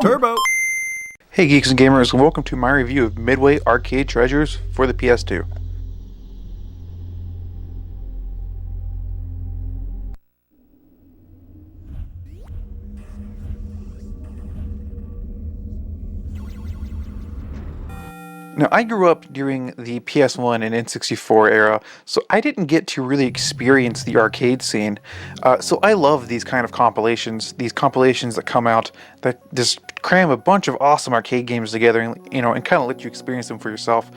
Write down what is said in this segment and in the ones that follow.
Turbo! Hey geeks and gamers, welcome to my review of Midway arcade treasures for the PS2. Now, I grew up during the PS1 and N64 era, so I didn't get to really experience the arcade scene. So I love these kind of compilations, these compilations that come out that just cram a bunch of awesome arcade games together and kind of let you experience them for yourself.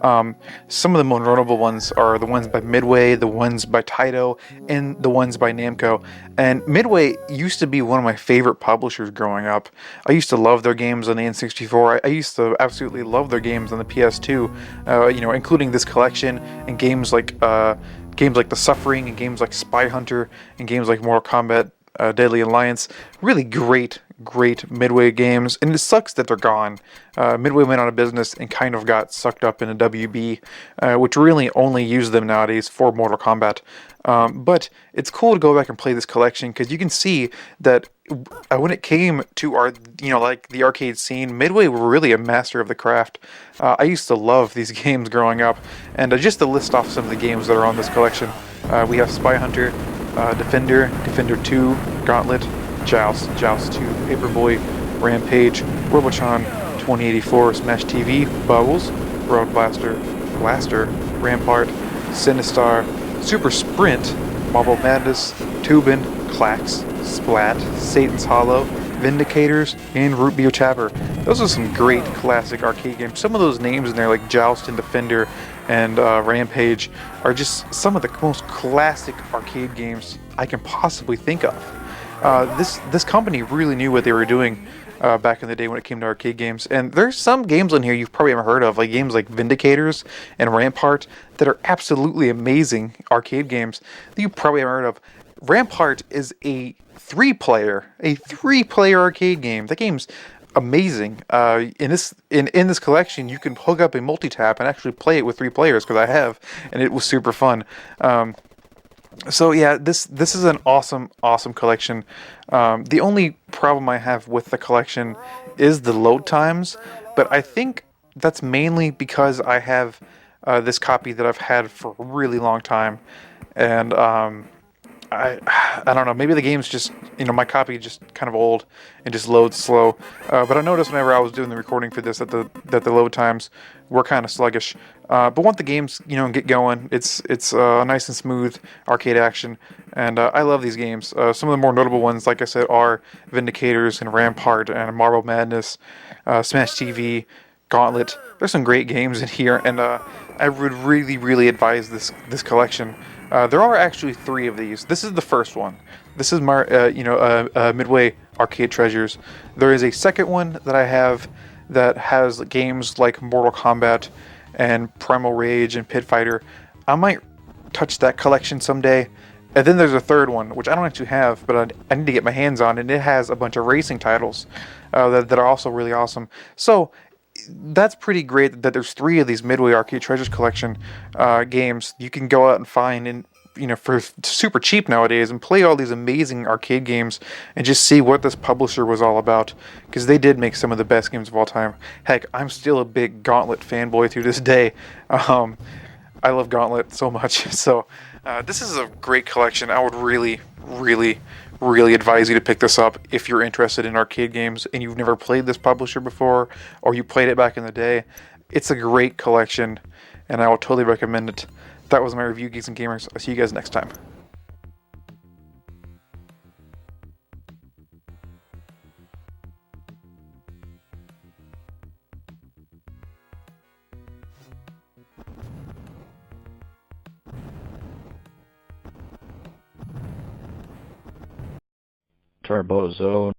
Some of the more notable ones are the ones by Midway, the ones by Taito, and the ones by Namco. And Midway used to be one of my favorite publishers growing up. I used to love their games on the N64. I used to absolutely love their games on the PS2. Including this collection and games like The Suffering and games like Spy Hunter and games like Mortal Kombat Deadly Alliance. Really great Midway games, and it sucks that they're gone. Midway went out of business and kind of got sucked up into WB, which really only use them nowadays for Mortal Kombat. But it's cool to go back and play this collection because you can see that when it came to the arcade scene, Midway were really a master of the craft. I used to love these games growing up, and just to list off some of the games that are on this collection, we have Spy Hunter, Defender, Defender 2, Gauntlet, Joust, Joust 2, Paperboy, Rampage, Robotron, 2084, Smash TV, Bubbles, Road Blaster, Blaster, Rampart, Sinistar, Super Sprint, Marble Madness, Tubin, Clax, Splat, Satan's Hollow, Vindicators, and Root Beer Chapter. Those are some great classic arcade games. Some of those names in there, like Joust and Defender and Rampage, are just some of the most classic arcade games I can possibly think of. This company really knew what they were doing back in the day when it came to arcade games. And there's some games on here you've probably haven't heard of, like games like Vindicators and Rampart, that are absolutely amazing arcade games that you probably haven't heard of. Rampart is a three-player arcade game. That game's amazing. In this collection, you can hook up a multi-tap and actually play it with three players, because I have, and it was super fun. So yeah, this is an awesome collection. The only problem I have with the collection is the load times, but I think that's mainly because I have this copy that I've had for a really long time, and I don't know, maybe the game's just, my copy just kind of old and just loads slow. But I noticed whenever I was doing the recording for this that the load times were kind of sluggish. But once the games, get going, it's nice and smooth arcade action, and I love these games. Some of the more notable ones, like I said, are Vindicators and Rampart and Marble Madness, Smash TV, Gauntlet. There's some great games in here, and I would really advise this collection. There are actually three of these. This is the first one. This is my Midway Arcade Treasures. There is a second one that I have that has games like Mortal Kombat and Primal Rage and Pit Fighter. I might touch that collection someday. And then there's a third one, which I don't actually have, but I need to get my hands on, and it has a bunch of racing titles that are also really awesome. So that's pretty great that there's three of these Midway Arcade Treasures collection games you can go out and find, and for super cheap nowadays, and play all these amazing arcade games and just see what this publisher was all about, because they did make some of the best games of all time. Heck, I'm still a big Gauntlet fanboy to this day. I love Gauntlet so much. So this is a great collection. I would really advise you to pick this up if you're interested in arcade games and you've never played this publisher before, or you played it back in the day. It's a great collection, and I will totally recommend it. That was my review, geeks and gamers. I'll see you guys next time. Turbo Zone.